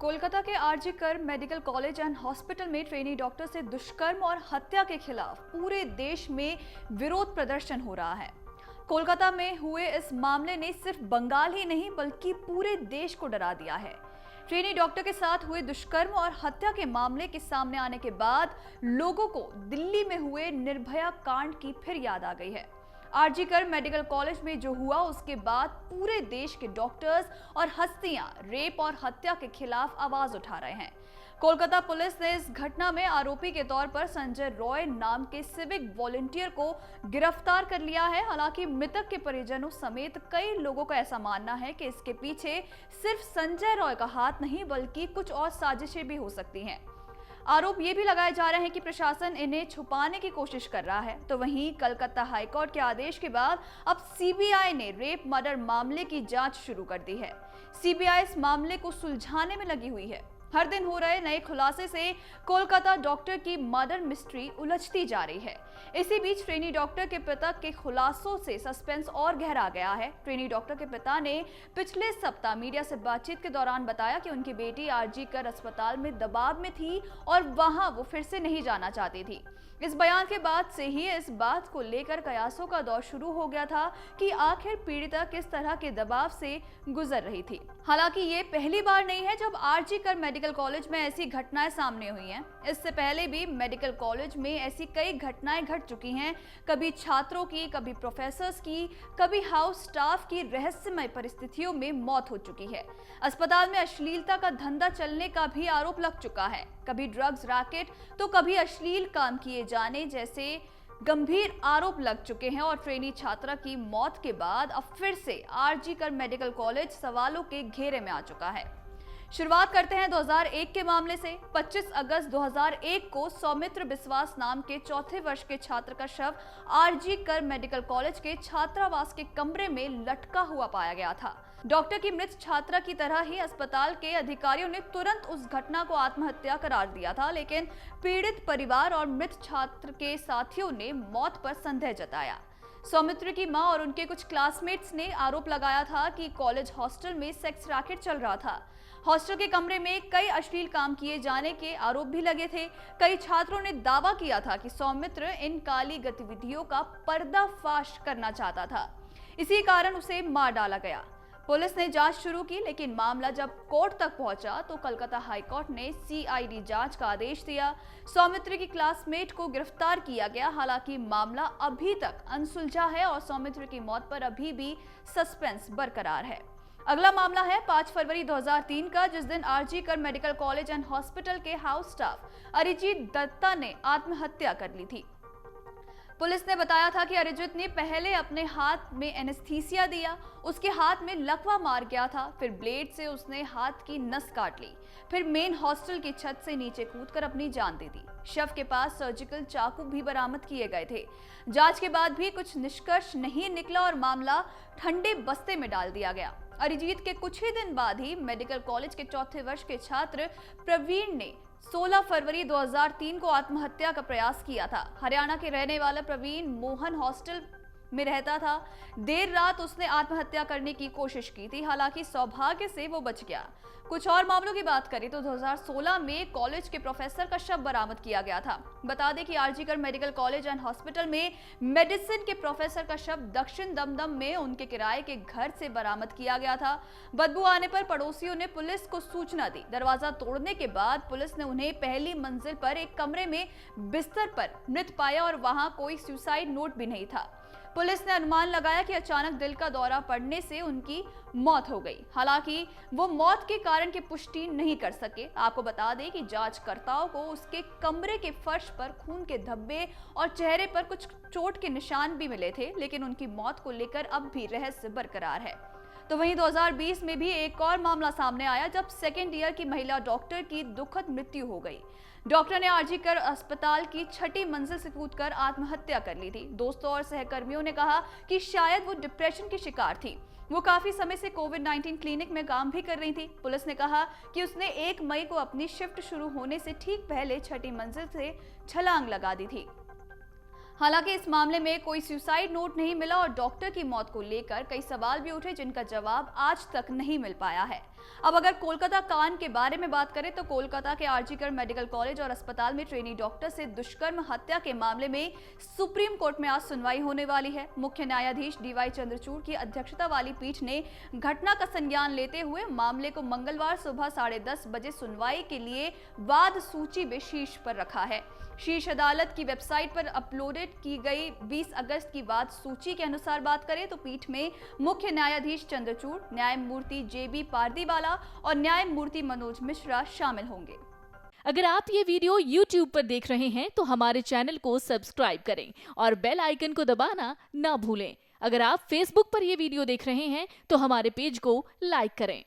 कोलकाता के आरजी कर medical college and hospital में ट्रेनी डॉक्टर से दुष्कर्म और हत्या के खिलाफ पूरे देश में विरोध प्रदर्शन हो रहा है। कोलकाता में हुए इस मामले ने सिर्फ बंगाल ही नहीं बल्कि पूरे देश को डरा दिया है। ट्रेनी डॉक्टर के साथ हुए दुष्कर्म और हत्या के मामले के सामने आने के बाद लोगों को दिल्ली में हुए निर्भया कांड की फिर याद आ गई है। आरजी कर मेडिकल कॉलेज में जो हुआ उसके बाद पूरे देश के डॉक्टर्स और हस्तियां रेप और हत्या के खिलाफ आवाज उठा रहे हैं। कोलकाता पुलिस ने इस घटना में आरोपी के तौर पर संजय रॉय नाम के सिविक वॉलंटियर को गिरफ्तार कर लिया है। हालांकि मृतक के परिजनों समेत कई लोगों का ऐसा मानना है कि इसके पीछे सिर्फ संजय रॉय का हाथ नहीं बल्कि कुछ और साजिशें भी हो सकती हैं। आरोप ये भी लगाए जा रहे हैं कि प्रशासन इन्हें छुपाने की कोशिश कर रहा है। तो वहीं कलकत्ता हाईकोर्ट के आदेश के बाद अब सीबीआई ने रेप मर्डर मामले की जांच शुरू कर दी है। सीबीआई इस मामले को सुलझाने में लगी हुई है। हर दिन हो रहे नए खुलासे से कोलकाता डॉक्टर की मर्डर मिस्ट्री उलझती जा रही है। इसी बीच ट्रेनी डॉक्टर के पिता के खुलासों से सस्पेंस और गहरा गया है। ट्रेनी डॉक्टर के पिता ने पिछले सप्ताह मीडिया से बातचीत के दौरान बताया कि उनकी बेटी आरजी कर अस्पताल में दबाव में थी और वहां वो फिर से नहीं जाना चाहती थी। इस बयान के बाद से ही इस बात को लेकर कयासों का दौर शुरू हो गया था कि आखिर पीड़िता किस तरह के दबाव से गुजर रही थी। हालांकि ये पहली बार नहीं है जब आरजी कर मेडिकल कॉलेज में ऐसी घटनाएं सामने हुई हैं। इससे पहले भी मेडिकल कॉलेज में ऐसी कई घटनाएं घट चुकी हैं। कभी छात्रों की, कभी प्रोफेसर्स की, कभी हाउस स्टाफ की रहस्यमय परिस्थितियों में मौत हो चुकी है। अस्पताल में अश्लीलता का धंधा चलने का भी आरोप लग चुका है। कभी ड्रग्स रैकेट तो कभी अश्लील काम किए जाने जैसे गंभीर आरोप लग चुके हैं। और ट्रेनी छात्रा की मौत के बाद अब फिर से आरजी कर मेडिकल कॉलेज सवालों के घेरे में आ चुका है। शुरुआत करते हैं 2001 के मामले से। 25 अगस्त 2001 को सौमित्र बिस्वास नाम के चौथे वर्ष के छात्र का शव आरजी कर मेडिकल कॉलेज के छात्रावास के कमरे में लटका हुआ पाया गया था। डॉक्टर की मृत छात्रा की तरह ही अस्पताल के अधिकारियों ने तुरंत उस घटना को आत्महत्या करार दिया था, लेकिन पीड़ित परिवार और मृत छात्र के साथियों ने मौत पर संदेह जताया। सौमित्र की मां और उनके कुछ क्लासमेट्स ने आरोप लगाया था कि कॉलेज हॉस्टल में सेक्स रैकेट चल रहा था। हॉस्टल के कमरे में कई अश्लील काम किए जाने के आरोप भी लगे थे। कई छात्रों ने दावा किया था कि सौमित्र इन काली गतिविधियों का पर्दाफाश करना चाहता था, इसी कारण उसे मार डाला गया। पुलिस ने जांच शुरू की, लेकिन मामला जब कोर्ट तक पहुंचा तो कलकत्ता हाईकोर्ट ने सीआईडी जांच का आदेश दिया। सौमित्र की क्लासमेट को गिरफ्तार किया गया। हालांकि मामला अभी तक अनसुलझा है और सौमित्र की मौत पर अभी भी सस्पेंस बरकरार है। अगला मामला है 5 फरवरी 2003 का, जिस दिन आरजी कर मेडिकल कॉलेज एंड हॉस्पिटल के हाउस स्टाफ अरिजीत दत्ता ने आत्महत्या कर ली थी। पुलिस ने बताया था कि अरिजीत ने पहले अपने हाथ में एनेस्थीसिया दिया, उसके हाथ में लकवा मार गया था, फिर ब्लेड से उसने हाथ की नस काट ली, फिर मेन हॉस्टल की छत से नीचे कूदकर अपनी जान दे दी। शव के पास सर्जिकल चाकू भी बरामद किए गए थे। जांच के बाद भी कुछ निष्कर्ष नहीं निकला और मामला ठंडे बस्ते में डाल दिया गया। अरिजीत के कुछ ही दिन बाद ही मेडिकल कॉलेज के चौथे वर्ष के छात्र प्रवीण ने 16 फरवरी 2003 को आत्महत्या का प्रयास किया था। हरियाणा के रहने वाला प्रवीण मोहन हॉस्टल में रहता था। देर रात उसने आत्महत्या करने की कोशिश की थी, हालांकि सौभाग्य से वो बच गया। कुछ और मामलों की बात करें तो 2016 में कॉलेज के प्रोफेसर का शव बरामद किया गया था। बता दें कि आरजी कर मेडिकल कॉलेज एंड हॉस्पिटल में मेडिसिन के प्रोफेसर का शव दक्षिण दमदम में उनके किराए के घर से बरामद किया गया था। बदबू आने पर पड़ोसियों ने पुलिस को सूचना दी। दरवाजा तोड़ने के बाद पुलिस ने उन्हें पहली मंजिल पर एक कमरे में बिस्तर पर मृत पाया और वहां कोई सुसाइड नोट भी नहीं था। पुलिस ने अनुमान लगाया कि अचानक दिल का दौरा पड़ने से उनकी मौत हो गई। हालांकि वो मौत के कारण की पुष्टि नहीं कर सके। आपको बता दें कि जांचकर्ताओं को उसके कमरे के फर्श पर खून के धब्बे और चेहरे पर कुछ चोट के निशान भी मिले थे, लेकिन उनकी मौत को लेकर अब भी रहस्य बरकरार है। तो वहीं 2020 में भी एक और मामला सामने आया जब सेकेंड ईयर की महिला डॉक्टर की दुखद मृत्यु हो गई। डॉक्टर ने आरजी कर अस्पताल की 6ठी मंजिल से कूदकर आत्महत्या कर ली थी। दोस्तों और सहकर्मियों ने कहा कि शायद वो डिप्रेशन की शिकार थी। वो काफी समय से कोविड-19 क्लिनिक में काम भी कर रही थी। पुलिस ने कहा कि उसने 1 मई को अपनी शिफ्ट शुरू होने से ठीक पहले 6ठी मंजिल से छलांग लगा दी थी। हालांकि इस मामले में कोई सुसाइड नोट नहीं मिला और डॉक्टर की मौत को लेकर कई सवाल भी उठे जिनका जवाब आज तक नहीं मिल पाया है। अब अगर कोलकाता कांड के बारे में बात करें तो कोलकाता के आरजीकर मेडिकल कॉलेज और अस्पताल में ट्रेनी डॉक्टर से दुष्कर्म हत्या के मामले में सुप्रीम कोर्ट में आज सुनवाई होने वाली है। मुख्य न्यायाधीश डीवाई चंद्रचूड़ की अध्यक्षता वाली पीठ ने घटना का संज्ञान लेते हुए मामले को मंगलवार सुबह 10:30 बजे सुनवाई के लिए वाद सूची में शीर्ष पर रखा है। शीर्ष अदालत की वेबसाइट पर अपलोडेड की गई 20 अगस्त की वाद सूची के अनुसार बात करें तो पीठ में मुख्य न्यायाधीश चंद्रचूड़, न्यायमूर्ति जेबी पारदीवाला और न्यायमूर्ति मनोज मिश्रा शामिल होंगे। अगर आप ये वीडियो YouTube पर देख रहे हैं तो हमारे चैनल को सब्सक्राइब करें और बेल आइकन को दबाना ना भूलें। अगर आप Facebook पर ये वीडियो देख रहे हैं तो हमारे पेज को लाइक करें।